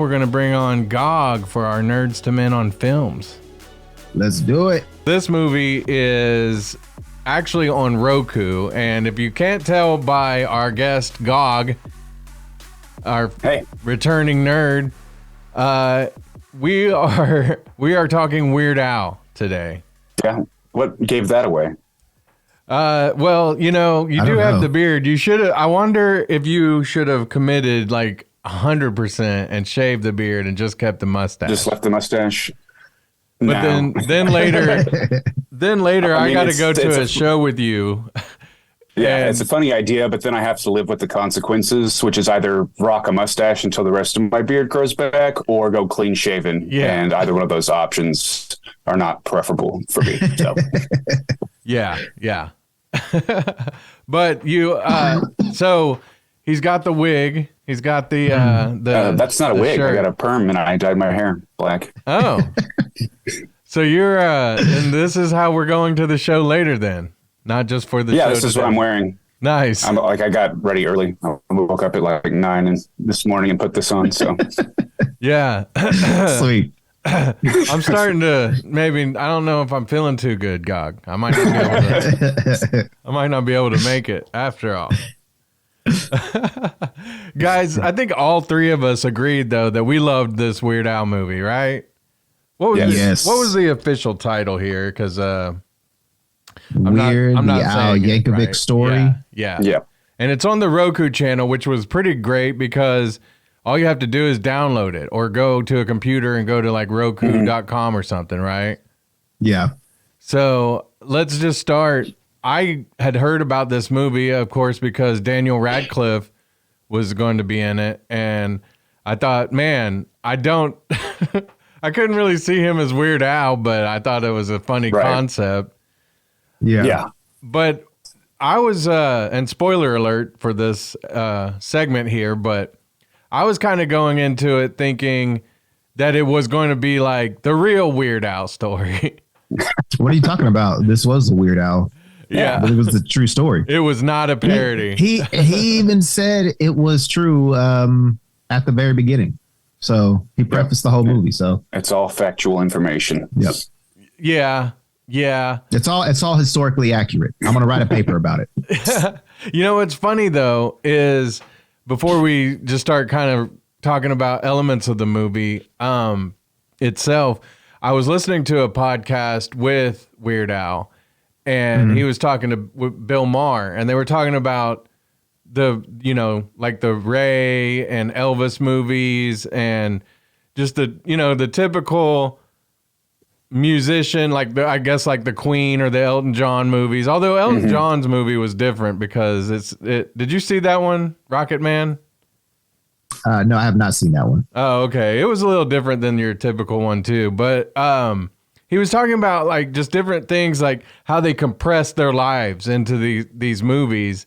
we're going to bring on Gog for our Nerds to Men on Films. Let's do it. This movie is actually on Roku, and if you can't tell by our guest Gog, our returning nerd, we are talking Weird Al today. Yeah. What gave that away? Well, you do have the beard. You should have. I wonder if you should have committed like 100% and shaved the beard and just kept the mustache. Just left the mustache. But then later, I got to go to a show with you. Yeah, it's a funny idea, but then I have to live with the consequences, which is either rock a mustache until the rest of my beard grows back or go clean shaven. Yeah. And either one of those options are not preferable for me. So. Yeah. But you, so he's got the wig. He's got the that's not a wig. Shirt. I got a perm and I dyed my hair black. Oh. So you're, and this is how we're going to the show later then. Not just for the show. Yeah, this is what I'm wearing. Nice. I got ready early. I woke up at like 9 this morning and put this on. So yeah. Sweet. I'm starting to I don't know if I'm feeling too good, Gog. I might not be able to make it after all. Guys, I think all three of us agreed though that we loved this Weird Al movie, right? What was the official title here? Because Weird Al Yankovic right. Story. Yeah. And it's on the Roku channel, which was pretty great because all you have to do is download it or go to a computer and go to like Roku.com or something, right? Yeah. So let's just start. I had heard about this movie, of course, because Daniel Radcliffe was going to be in it. And I thought, man, I couldn't really see him as Weird Al, but I thought it was a funny concept. Yeah. But I was, and spoiler alert for this segment here, but I was kind of going into it thinking that it was going to be like the real Weird Al story. What are you talking about? This was the Weird Al. Yeah. But it was the true story. It was not a parody. He even said it was true at the very beginning. So he prefaced the whole movie. So it's all factual information. Yep. Yeah. It's all historically accurate. I'm gonna write a paper about it. You know what's funny though is before we just start kind of talking about elements of the movie itself, I was listening to a podcast with Weird Al, and he was talking to Bill Maher, and they were talking about like the Ray and Elvis movies and just the typical musician, like I guess like the Queen or the Elton John movies. Although Elton John's movie was different because did you see that one, Rocket Man? No, I have not seen that one. Oh, okay. It was a little different than your typical one too, but he was talking about like just different things, like how they compress their lives into these movies.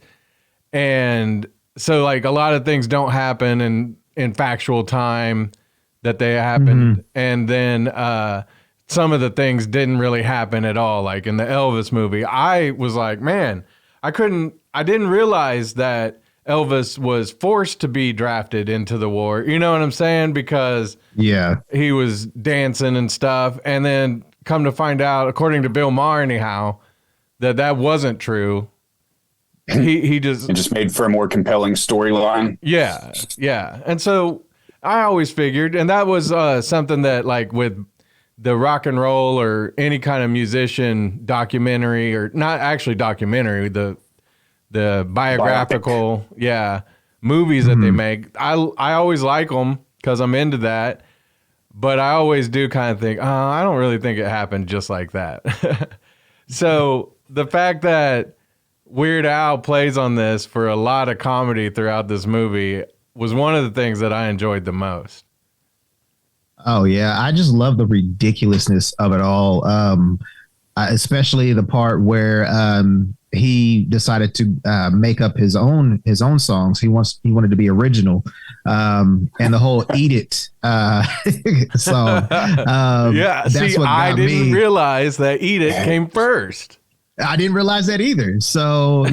And so like a lot of things don't happen in factual time that they happened. And then some of the things didn't really happen at all. Like in the Elvis movie, I was like, man, I didn't realize that Elvis was forced to be drafted into the war. You know what I'm saying? Because he was dancing and stuff. And then come to find out, according to Bill Maher anyhow, that wasn't true. It just made for a more compelling storyline. Yeah. And so I always figured, and that was something that like with the rock and roll or any kind of musician documentary, or not actually documentary, the biographical movies that they make, I always like them because I'm into that, but I always do kind of think, I don't really think it happened just like that. So the fact that Weird Al plays on this for a lot of comedy throughout this movie was one of the things that I enjoyed the most. Oh yeah, I just love the ridiculousness of it all. Especially the part where he decided to make up his own songs. He wanted to be original, and the whole "Eat It" song. I didn't realize that "Eat It" came first. I didn't realize that either. So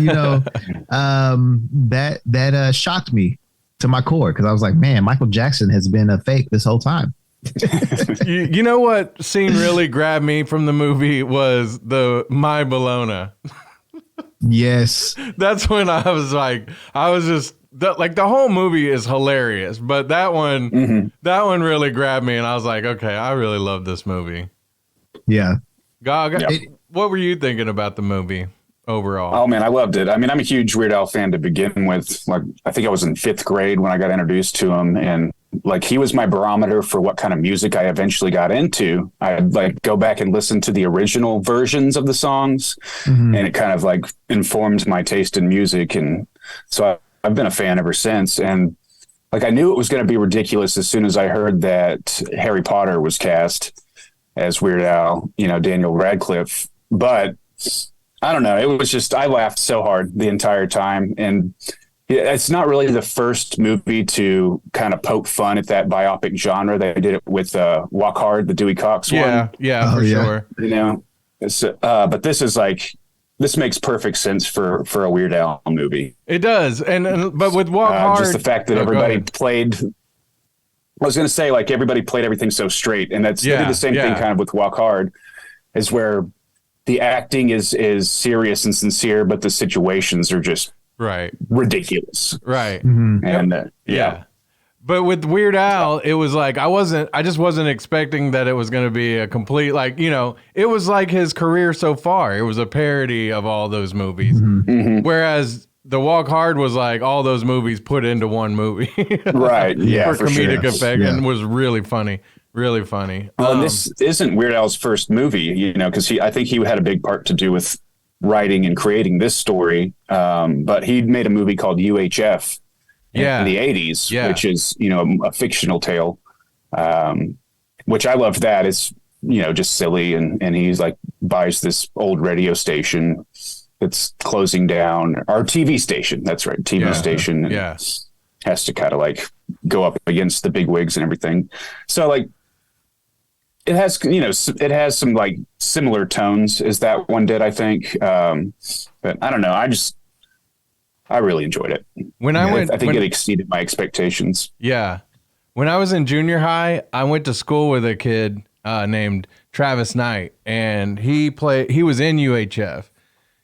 that shocked me. to my core because I was like, man, Michael Jackson has been a fake this whole time. You know what scene really grabbed me from the movie was the My Bologna. Yes. That's when I was like, the whole movie is hilarious, but that one really grabbed me, and I was like, okay, I really love this movie. Yeah. Gog, what were you thinking about the movie overall? Oh man, I loved it. I mean, I'm a huge Weird Al fan to begin with. Like, I think I was in 5th grade when I got introduced to him, and like he was my barometer for what kind of music I eventually got into. I'd like go back and listen to the original versions of the songs, and it kind of like informed my taste in music. And so I've been a fan ever since. And like I knew it was going to be ridiculous as soon as I heard that Harry Potter was cast as Weird Al, Daniel Radcliffe. But I don't know. It was just, I laughed so hard the entire time. And it's not really the first movie to kind of poke fun at that biopic genre. They did it with Walk Hard, the Dewey Cox one. Yeah, for sure. But this is like, this makes perfect sense for a Weird Al movie. It does. But with Walk Hard. Just the fact that everybody played, I was going to say, like, everybody played everything so straight. And they did the same thing kind of with Walk Hard, is where the acting is serious and sincere, but the situations are just ridiculous. Right. And But with Weird Al, it was like I just wasn't expecting that it was going to be a complete, like, it was like his career so far. It was a parody of all those movies. Whereas the Walk Hard was like all those movies put into one movie. Right. Yeah. For comedic effect, and was really funny. Really funny. Well, this isn't Weird Al's first movie, because I think he had a big part to do with writing and creating this story. But he made a movie called UHF in the 80s, which is, a fictional tale, which I loved. That is, just silly. And he's like buys this old radio station that's closing down, our TV station. That's right. TV station. And has to kind of like go up against the big wigs and everything. So like, it has, it has some like similar tones as that one did, I think. But I don't know. I really enjoyed it. I think it exceeded my expectations. Yeah. When I was in junior high, I went to school with a kid named Travis Knight, and he was in UHF.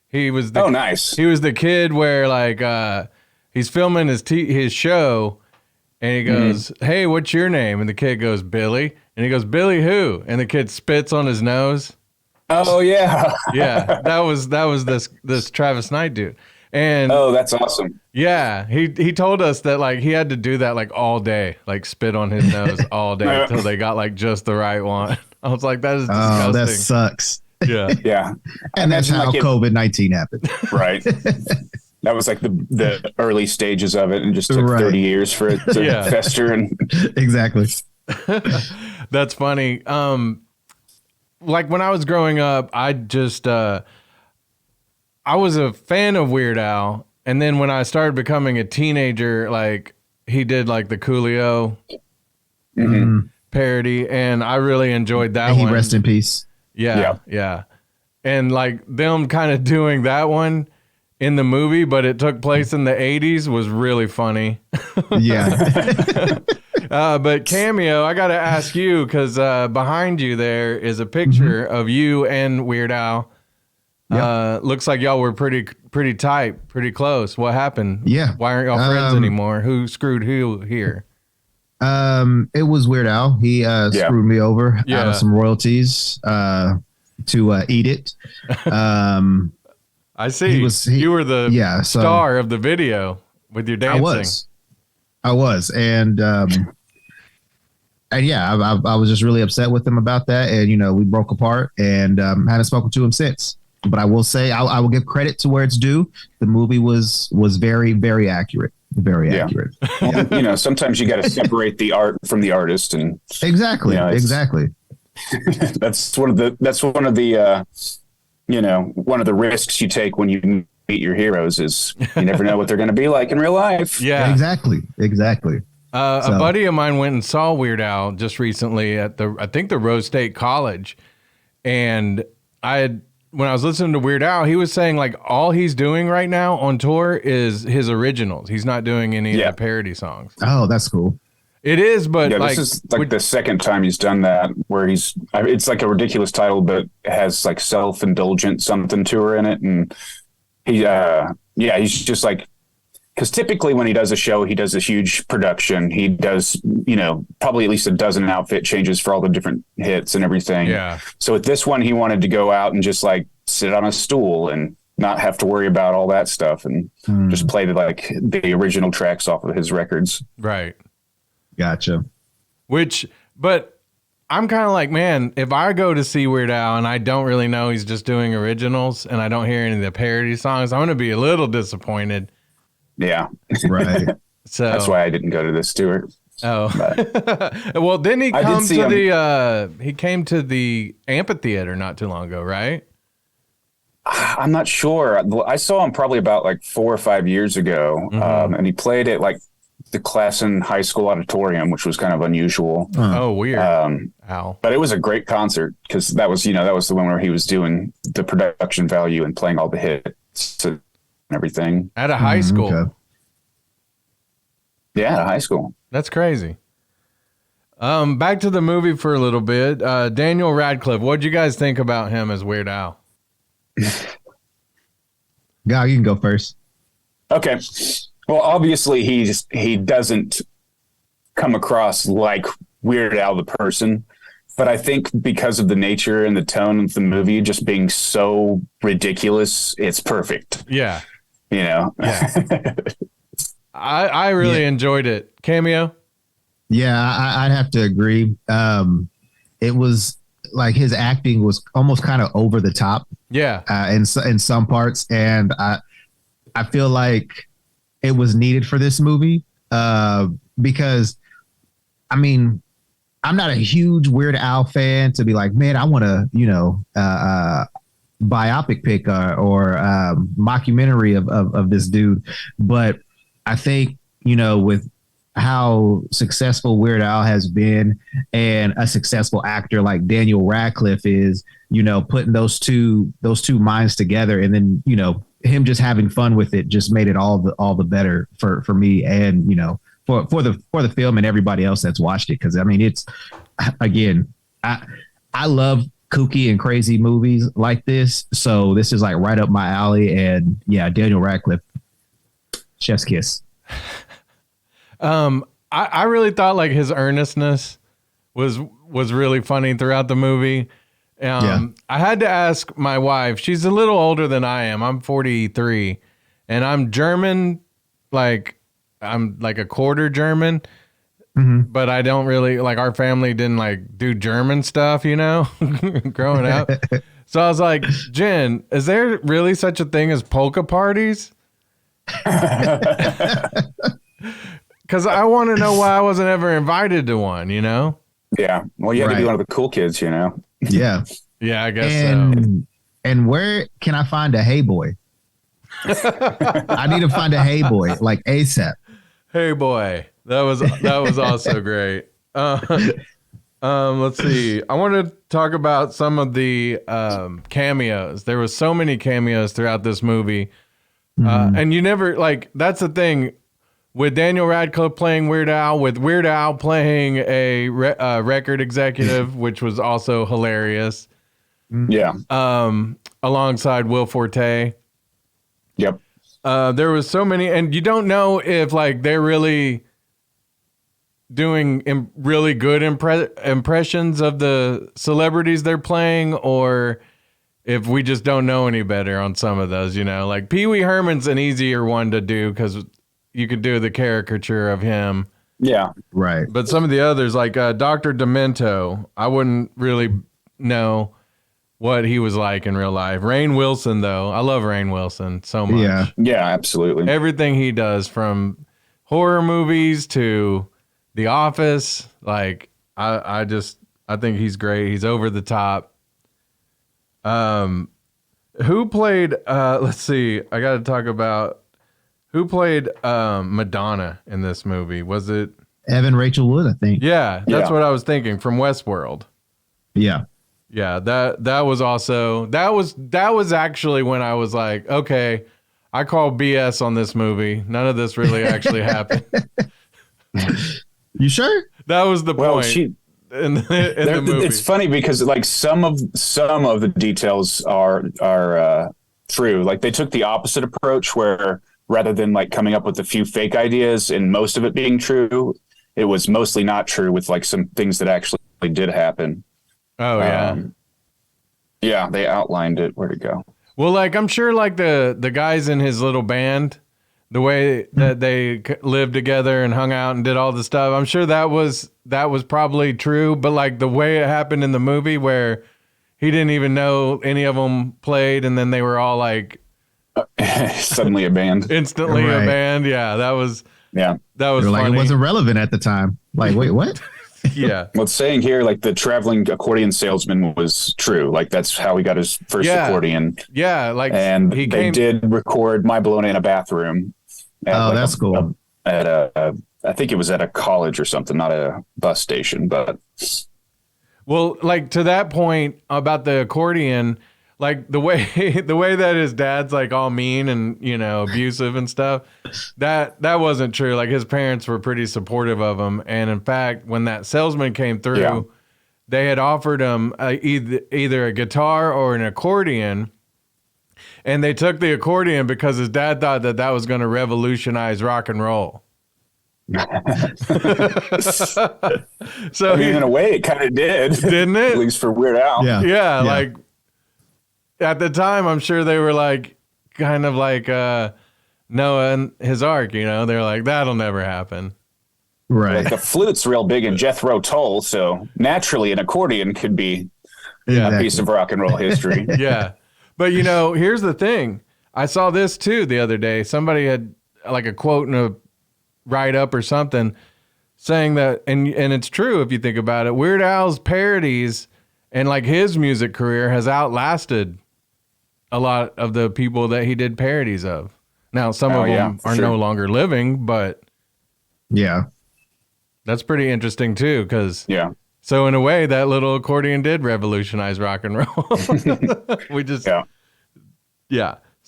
He was nice. He was the kid where like he's filming his show, and he goes, "Hey, what's your name?" And the kid goes, "Billy." And he goes, "Billy who?" And the kid spits on his nose. Oh yeah. Yeah. That was this Travis Knight dude. And that's awesome. Yeah. He told us that like he had to do that like all day, like spit on his nose all day until they got like just the right one. I was like, that is disgusting. Oh, that sucks. Yeah. Yeah. And that's how COVID-19 happened. Right. That was like the early stages of it, and just took 30 years for it to fester. And exactly. That's funny. Like when I was growing up, I was a fan of Weird Al, and then when I started becoming a teenager, like he did like the Coolio parody, and I really enjoyed that one. Rest in peace. Yeah. And like them kind of doing that one in the movie, but it took place in the 80s was really funny. Yeah. But Cameo, I got to ask you, because behind you there is a picture of you and Weird Al. Yep. Looks like y'all were pretty tight, pretty close. What happened? Yeah. Why aren't y'all friends anymore? Who screwed who here? It was Weird Al. He screwed me over out of some royalties to eat it. I see. You were the star of the video with your dancing. I was. And I was just really upset with him about that. And, we broke apart and haven't spoken to him since. But I will say, I will give credit to where it's due. The movie was very, very accurate. Very accurate. Well, sometimes you got to separate the art from the artist. And exactly. That's one of the one of the risks you take when you meet your heroes is you never know what they're going to be like in real life. Yeah, exactly. A buddy of mine went and saw Weird Al just recently at the Rose State College, and I when I was listening to Weird Al, he was saying like all he's doing right now on tour is his originals. He's not doing any of the parody songs. Oh, that's cool. It is, but this is like the second time he's done that, where it's like a ridiculous title, but it has like self-indulgent something to her in it. And he's just like, because typically when he does a show, he does a huge production. He does, probably at least a dozen outfit changes for all the different hits and everything. Yeah. So with this one, he wanted to go out and just like sit on a stool and not have to worry about all that stuff and just play the original tracks off of his records. Right. Gotcha. But I'm kind of like, man, if I go to see Weird Al and I don't really know he's just doing originals and I don't hear any of the parody songs, I'm going to be a little disappointed. Yeah. Right. So that's why I didn't go to this tour. Oh, well, didn't he come to he came to the amphitheater not too long ago, right? I'm not sure. I saw him probably about like 4 or 5 years ago. And he played at like the Classen High School auditorium, which was kind of unusual. Oh, weird. How? But it was a great concert because that was the one where he was doing the production value and playing all the hits and everything. At a high school. Okay. Yeah, at a high school. That's crazy. Back to the movie for a little bit. Daniel Radcliffe, what'd you guys think about him as Weird Al? Gal, you can go first. Okay. Well, obviously he doesn't come across like Weird Al the person, but I think because of the nature and the tone of the movie just being so ridiculous, it's perfect. Yeah. Yeah. I really enjoyed it. Cameo? Yeah, I'd have to agree. It was like his acting was almost kind of over the top. Yeah. In some parts, and I feel like it was needed for this movie because, I mean, I'm not a huge Weird Al fan to be like, man, I want to, biopic pick or mockumentary of this dude. But I think, with how successful Weird Al has been and a successful actor like Daniel Radcliffe is, putting those two minds together, and then, him just having fun with it just made it all the better for me and, for the film and everybody else that's watched it. Cause I mean, it's, again, I love kooky and crazy movies like this. So this is like right up my alley, and yeah, Daniel Radcliffe, chef's kiss. I really thought like his earnestness was really funny throughout the movie. I had to ask my wife. She's a little older than I am. I'm 43, and I'm German. I'm like a quarter German, but I don't really like. Our family didn't like do German stuff, growing up. So I was like, Jen, is there really such a thing as polka parties? Because I want to know why I wasn't ever invited to one, Yeah. Well, you had to be one of the cool kids, Yeah. Yeah, I guess so. And where can I find a Hey Boy? I need to find a Hey Boy, like ASAP. Hey Boy. That was also great. Let's see. I want to talk about some of the cameos. There was so many cameos throughout this movie. And you never, that's the thing. With Daniel Radcliffe playing Weird Al, with Weird Al playing a record executive, which was also hilarious. Yeah. Alongside Will Forte. Yep. There was so many, and you don't know if they're really doing really good impressions of the celebrities they're playing, or if we just don't know any better on some of those. Like Pee Wee Herman's an easier one to do because you could do the caricature of him. Yeah. Right. But some of the others, like Dr. Demento, I wouldn't really know what he was like in real life. Rainn Wilson, though. I love Rainn Wilson so much. Yeah. Yeah, absolutely. Everything he does, from horror movies to The Office, I think he's great. He's over the top. Who played, let's see, I got to talk about who played Madonna in this movie? Was it Evan Rachel Wood, I think. Yeah, that's what I was thinking, from Westworld. Yeah. Yeah, that was actually when I was like, okay, I call BS on this movie. None of this really actually happened. You sure? That was the point. In the movie. It's funny because like some of the details are true. Like they took the opposite approach where rather than like coming up with a few fake ideas and most of it being true, it was mostly not true with like some things that actually did happen. Oh yeah. Yeah, they outlined it. Where'd it go? Well, like I'm sure like the guys in his little band, the way that they lived together and hung out and did all the stuff, I'm sure that was probably true. But like the way it happened in the movie where he didn't even know any of them played and then they were all like suddenly a band. Instantly a band. Yeah, that was funny. Like it wasn't relevant at the time. Like, wait, what? Yeah. Well, it's saying here, like the traveling accordion salesman was true. Like that's how he got his first accordion. Yeah. Like, and they did record My Bologna in a bathroom. That's cool. I think it was at a college or something, not a bus station, but. Well, like to that point about the accordion, like the way that his dad's like all mean and, you know, abusive and stuff, that wasn't true. Like his parents were pretty supportive of him. And in fact, when that salesman came through, they had offered him either a guitar or an accordion. And they took the accordion because his dad thought that was going to revolutionize rock and roll. So in a way, it kind of did, didn't it? At least for Weird Al. Yeah. Like at the time, I'm sure they were like, kind of like Noah and his Ark. You know, they're like, that'll never happen. Right. Like the flute's real big in Jethro Tull, so naturally, an accordion could be a piece of rock and roll history. Yeah, but you know, here's the thing. I saw this too the other day. Somebody had like a quote in a write-up or something saying that, and it's true if you think about it, Weird Al's parodies and like his music career has outlasted a lot of the people that he did parodies of. Now, some of them are no longer living, but that's pretty interesting too, because so in a way, that little accordion did revolutionize rock and roll. We just So,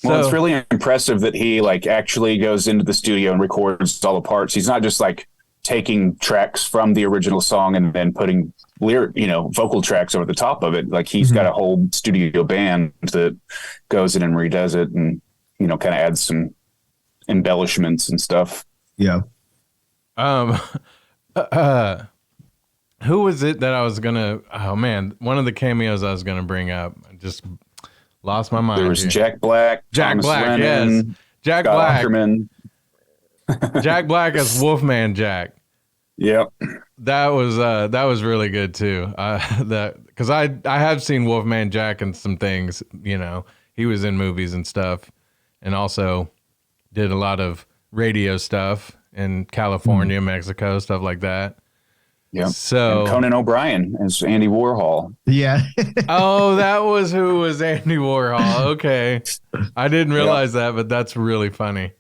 well, it's really impressive that he like actually goes into the studio and records all the parts. He's not just like taking tracks from the original song and then putting vocal tracks over the top of it. Like he's got a whole studio band that goes in and redoes it and, you know, kind of adds some embellishments and stuff. Yeah. Who was it that I was gonna? Oh man, one of the cameos I was gonna bring up. I just lost my mind. There was Jack Black, Thomas Lennon, yes, Jack Scott Black, Aukerman. Jack Black as Wolfman Jack. Yep, that was really good too. Because I have seen Wolfman Jack and some things. You know, he was in movies and stuff, and also did a lot of radio stuff in California, Mexico, stuff like that. Yeah. So and Conan O'Brien as Andy Warhol. Yeah. Oh, that was who was Andy Warhol. Okay. I didn't realize that, but that's really funny.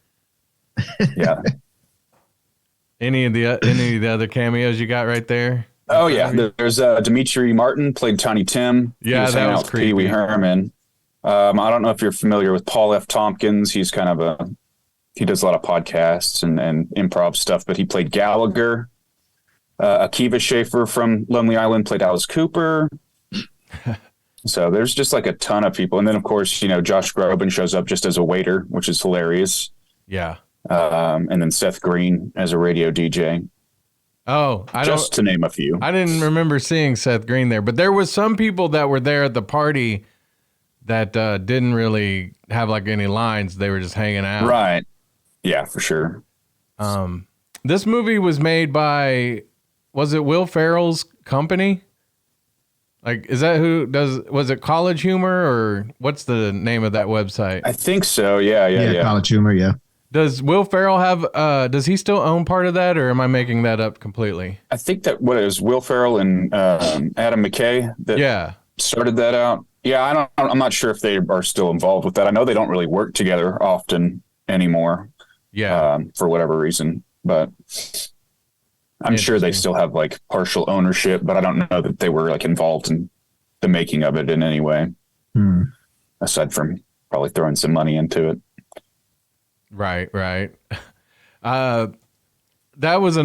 Yeah. Any of the other cameos you got right there? Oh yeah. There's Dimitri Martin played Tiny Tim. Yeah, that was creepy. Pee Wee Herman. I don't know if you're familiar with Paul F. Tompkins. He's kind of he does a lot of podcasts and improv stuff, but he played Gallagher. Akiva Schaffer from Lonely Island played Alice Cooper. So there's just like a ton of people. And then, of course, you know, Josh Groban shows up just as a waiter, which is hilarious. Yeah. And then Seth Green as a radio DJ. Oh, just to name a few. I didn't remember seeing Seth Green there, but there was some people that were there at the party that didn't really have like any lines. They were just hanging out. Right. Yeah, for sure. This movie was made by... Was it Will Ferrell's company? Like, is that was it College Humor or what's the name of that website? I think so. Yeah. College Humor. Yeah. Does Will Ferrell have, does he still own part of that or am I making that up completely? I think that what it was Will Ferrell and Adam McKay that started that out. Yeah. I'm not sure if they are still involved with that. I know they don't really work together often anymore. Yeah. For whatever reason, but I'm sure they still have like partial ownership, but I don't know that they were like involved in the making of it in any way, aside from probably throwing some money into it. Right. That was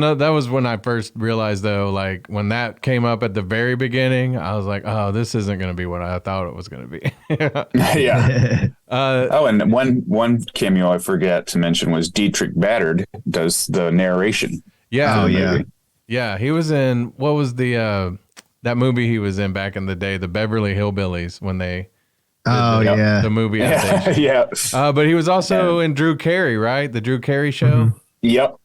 when I first realized, though, like when that came up at the very beginning, I was like, oh, this isn't going to be what I thought it was going to be. Yeah. And one cameo I forget to mention was Dietrich Baddard does the narration. Yeah. Oh, yeah. Yeah. He was in, what was that movie he was in back in the day, the Beverly Hillbillies, when they the movie adaptation. Yeah. But he was also in Drew Carey, right? The Drew Carey show. Yep.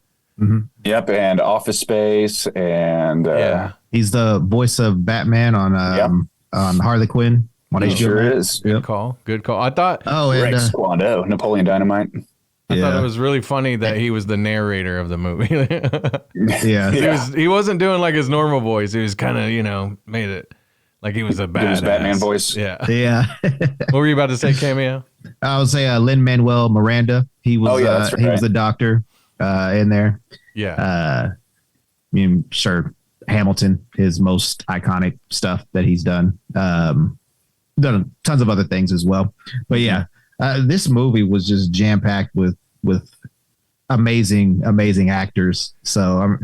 Yep, and Office Space, and he's the voice of Batman on Harley Quinn. He sure is. Good call. I thought. Oh, and Rex Squando, Napoleon Dynamite. I thought it was really funny that he was the narrator of the movie. He wasn't doing like his normal voice. He was kind of made it like he was a badass. His Batman voice. Yeah. What were you about to say, Cameo? I would say Lin-Manuel Miranda. He was. That's right. He was the doctor. In there. Sure, Hamilton, his most iconic stuff that he's done. Done tons of other things as well. But this movie was just jam-packed with amazing actors. So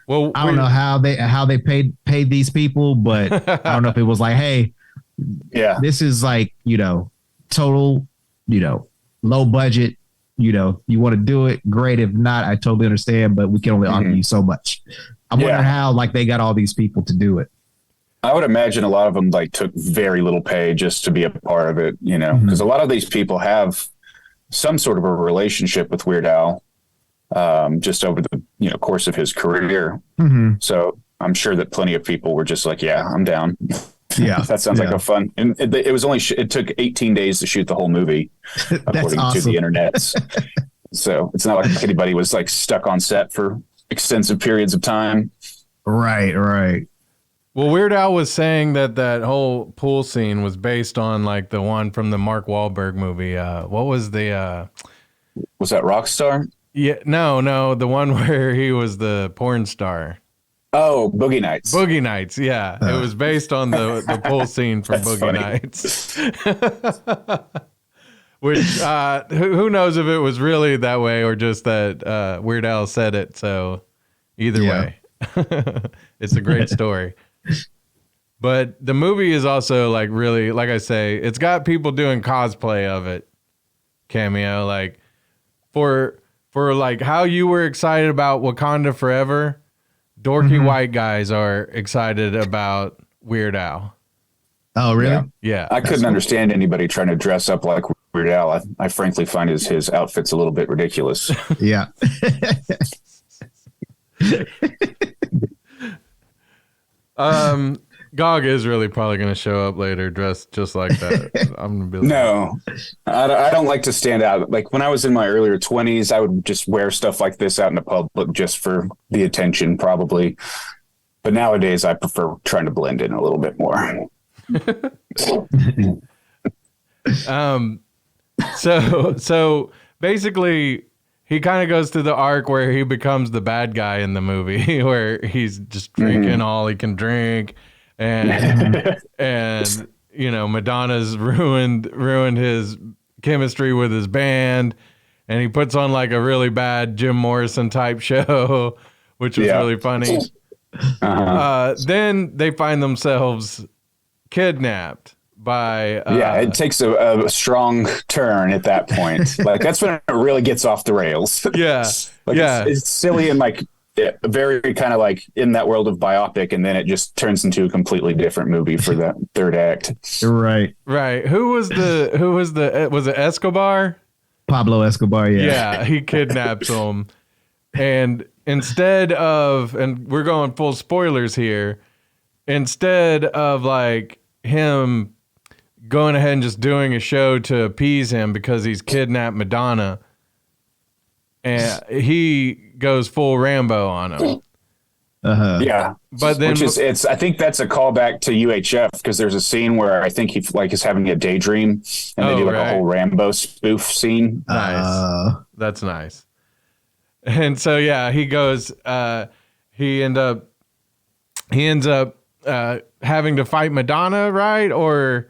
I don't know how they paid these people, but I don't know if it was like, hey, this is like, total, low budget. You want to do it, great. If not, I totally understand, but we can only offer you so much. I'm wondering how they got all these people to do it. I would imagine a lot of them took very little pay just to be a part of it, because a lot of these people have some sort of a relationship with Weird Al, just over the course of his career. So I'm sure that plenty of people were just like, yeah, I'm down. Yeah, that sounds like a fun. And it was only it took 18 days to shoot the whole movie, according to the internet. So it's not like anybody was stuck on set for extensive periods of time. Right. Well, Weird Al was saying that whole pool scene was based on the one from the Mark Wahlberg movie. What was the? Was that Rockstar? Yeah, no, the one where he was the porn star. Oh, Boogie Nights. Boogie Nights, yeah. It was based on the pool scene from Boogie Nights. Which, who knows if it was really that way or just that Weird Al said it. So either way, it's a great story. But the movie is also really, like I say, it's got people doing cosplay of it. Cameo, for how you were excited about Wakanda Forever. Dorky white guys are excited about Weird Al. Oh, really? Yeah. I couldn't understand anybody trying to dress up like Weird Al. I frankly find his outfits a little bit ridiculous. Yeah. Gog is really probably going to show up later dressed just like that. I'm gonna be like, no, I don't like to stand out. When I was in my earlier 20s, I would just wear stuff like this out in the public just for the attention, probably. But nowadays, I prefer trying to blend in a little bit more. So basically, he kind of goes through the arc where he becomes the bad guy in the movie, where he's just drinking all he can drink. And Madonna's ruined his chemistry with his band, and he puts on a really bad Jim Morrison type show, which was really funny. Then they find themselves kidnapped by it takes a strong turn at that point. That's when it really gets off the rails. It's silly and very kind of in that world of biopic, and then it just turns into a completely different movie for that third act. Right. Who was it Escobar? Pablo Escobar, Yeah, he kidnaps him. And instead of, and we're going full spoilers here, instead of him going ahead and just doing a show to appease him because he's kidnapped Madonna, and he goes full Rambo on him. Yeah, but then I think that's a callback to UHF, because there's a scene where I think he is having a daydream, and they do a whole Rambo spoof scene. Nice, that's nice. And so he goes. He ends up having to fight Madonna, right? Or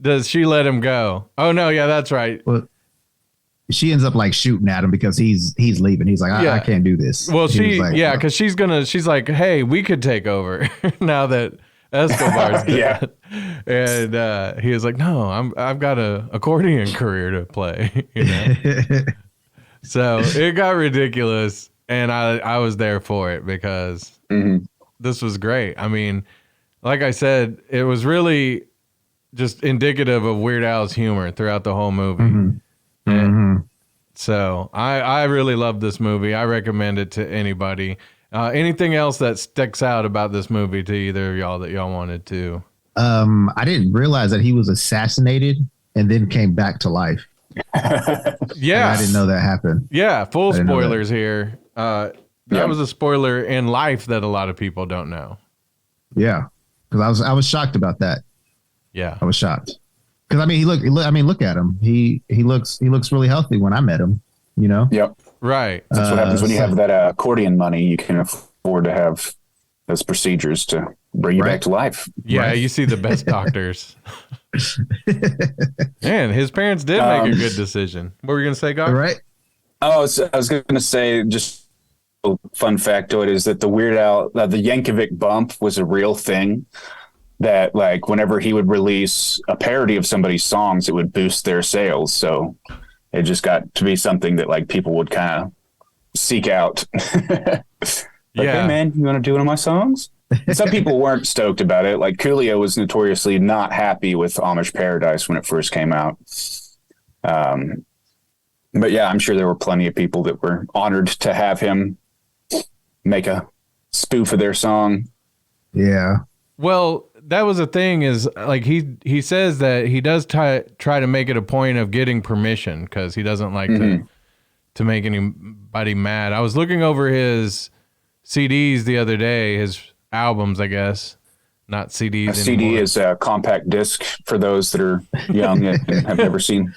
does she let him go? Oh no, yeah, that's right. Well, she ends up like shooting at him because he's leaving. He's like, I can't do this. Well, because she's like, hey, we could take over now that Escobar's dead. And he was like, no, I've got a accordion career to play. You know? So it got ridiculous, and I was there for it because this was great. I mean, like I said, it was really just indicative of Weird Al's humor throughout the whole movie. So I really love this movie. I recommend it to anybody. Anything else that sticks out about this movie to either of y'all that y'all wanted to? I didn't realize that he was assassinated and then came back to life. Yeah, I didn't know that happened. Yeah, full spoilers here. That was a spoiler in life that a lot of people don't know. Yeah, because I was shocked about that. Yeah, I was shocked because look at him. He looks really healthy when I met him. You know. Yep. Right. That's what happens when you have that accordion money. You can afford to have those procedures to bring you back to life. Yeah, you see the best doctors. Man, his parents did make a good decision. What were you going to say, Gar? Right. Oh, I was going to say, just a fun factoid is that the Weird Al, the Yankovic bump was a real thing. That like whenever he would release a parody of somebody's songs, it would boost their sales. So it just got to be something that like people would kind of seek out. Hey man, you want to do one of my songs? And some people weren't stoked about it. Like Coolio was notoriously not happy with Amish Paradise when it first came out. But yeah, I'm sure there were plenty of people that were honored to have him make a spoof of their song. Yeah. Well, that was the thing is like he says that he does try to make it a point of getting permission because he doesn't like to make anybody mad. I was looking over his CDs the other day, his albums, I guess, not CDs. A CD is a compact disc for those that are young and have never seen.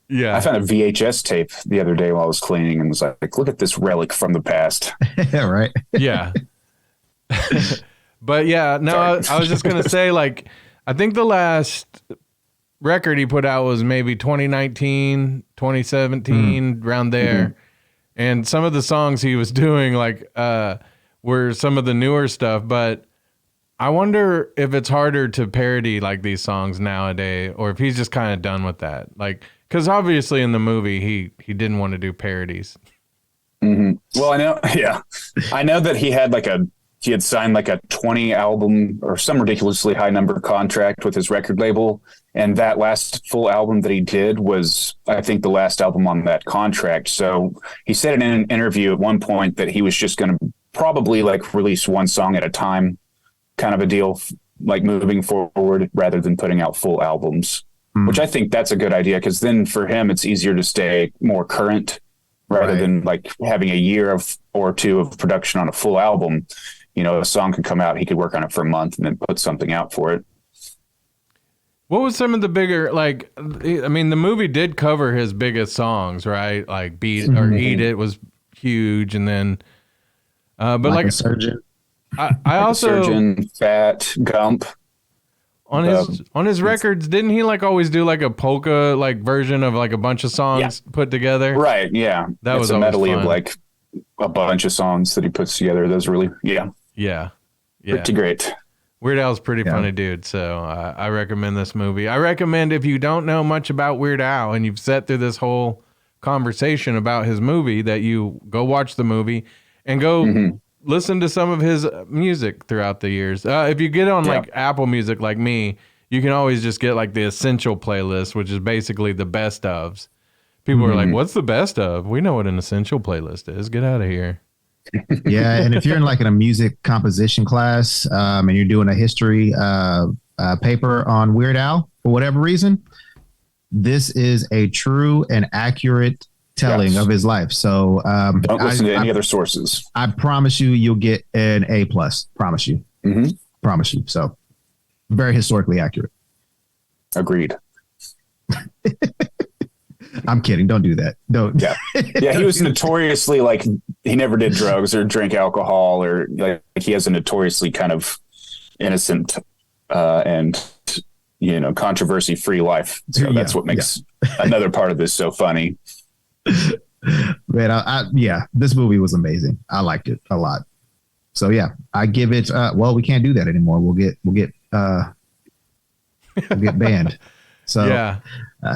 Yeah, I found a VHS tape the other day while I was cleaning and was like, look at this relic from the past. Right. Yeah. But yeah, no, I was just going to say, like, I think the last record he put out was maybe 2019, 2017, around there. And some of the songs he was doing, like, were some of the newer stuff. But I wonder if it's harder to parody, like, these songs nowadays, or if he's just kind of done with that. Like, because obviously in the movie, he didn't want to do parodies. Well, I know that he had signed like a 20 album or some ridiculously high number contract with his record label. And that last full album that he did was, I think, the last album on that contract. So he said in an interview at one point that he was just going to probably like release one song at a time, kind of a deal, like moving forward rather than putting out full albums, which I think that's a good idea. Cause then for him, it's easier to stay more current rather than like having a year or two of production on a full album. You know, a song could come out, he could work on it for a month and then put something out for it. What was some of the bigger, like, I mean, the movie did cover his biggest songs, right? Like Beat It or Eat It was huge. And then, but like, Surgeon. I also, Surgeon, Fat, Gump. On his records, didn't he like always do like a polka like version of like a bunch of songs put together? Right. Yeah. That was a medley fun. of like a bunch of songs that he puts together. Those really, Yeah. pretty great. Weird Al's pretty funny dude, so I recommend this movie. I recommend if you don't know much about Weird Al and you've sat through this whole conversation about his movie, that you go watch the movie and go listen to some of his music throughout the years. If you get on like Apple Music like me, you can always just get like the essential playlist, which is basically the best ofs. People are like, what's the best of? We know what an essential playlist is. Get out of here. Yeah, and if you're in a music composition class and you're doing a history paper on Weird Al for whatever reason, this is a true and accurate telling of his life. So don't listen to any other sources. I promise you'll get an A+. Promise you. Promise you. So very historically accurate. Agreed. I'm kidding. Don't do that. Don't. Yeah. He was notoriously like, he never did drugs or drink alcohol, or like he has a notoriously kind of innocent and controversy free life. So that's what makes another part of this so funny. Man, this movie was amazing. I liked it a lot. So yeah, I give it. We can't do that anymore. We'll get banned. So yeah,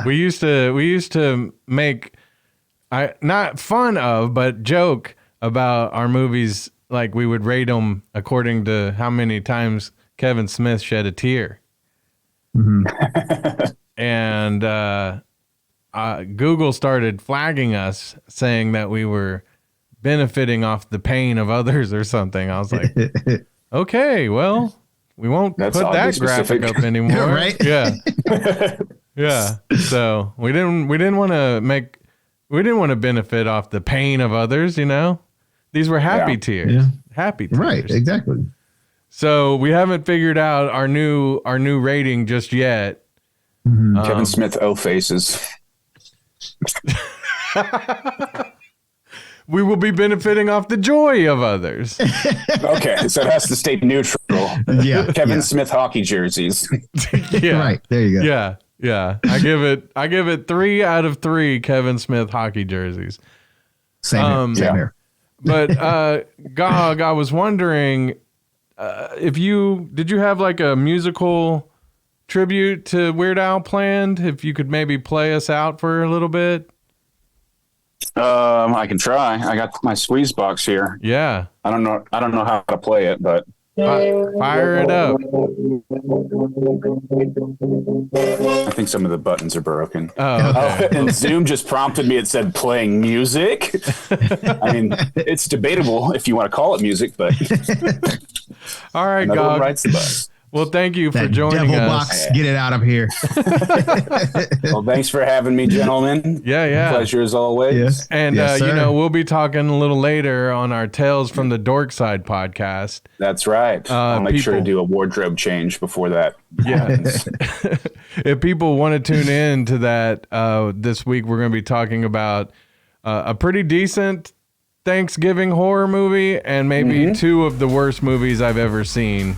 we used to make not fun of, but joke about our movies. Like we would rate them according to how many times Kevin Smith shed a tear. Mm-hmm. And Google started flagging us, saying that we were benefiting off the pain of others or something. I was like, okay, well, we won't put that graphic up anymore. Right? Yeah. Yeah. So we didn't want to benefit off the pain of others, These were happy tears. Yeah. Happy tears. Right, exactly. So we haven't figured out our new rating just yet. Mm-hmm. Kevin Smith faces. We will be benefiting off the joy of others. Okay, so it has to stay neutral. Yeah. Kevin Smith hockey jerseys. Yeah. Right. There you go. Yeah. I give it 3 out of 3 Kevin Smith hockey jerseys. Same here. But Gog, I was wondering did you have like a musical tribute to Weird Al planned? If you could maybe play us out for a little bit. I can try. I got my squeeze box here. Yeah. I don't know how to play it, but fire it up. I think some of the buttons are broken. Oh, okay. And Zoom just prompted me. It said playing music. I mean, it's debatable if you want to call it music, but all right, God writes the bus. Well, thank you for that joining devil us. Box, get it out of here. Well, thanks for having me, gentlemen. Yeah. Pleasure as always. Yes. And, Yes, we'll be talking a little later on our Tales from the Dork Side podcast. That's right. I'll make sure to do a wardrobe change before that. Yeah. If people want to tune in to that, this week we're going to be talking about a pretty decent Thanksgiving horror movie and maybe 2 of the worst movies I've ever seen,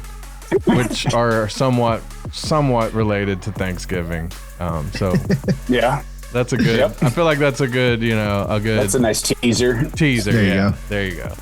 which are somewhat related to Thanksgiving. So yeah, that's a good. I feel like that's a good. That's a nice teaser. Teaser. There you go. There you go.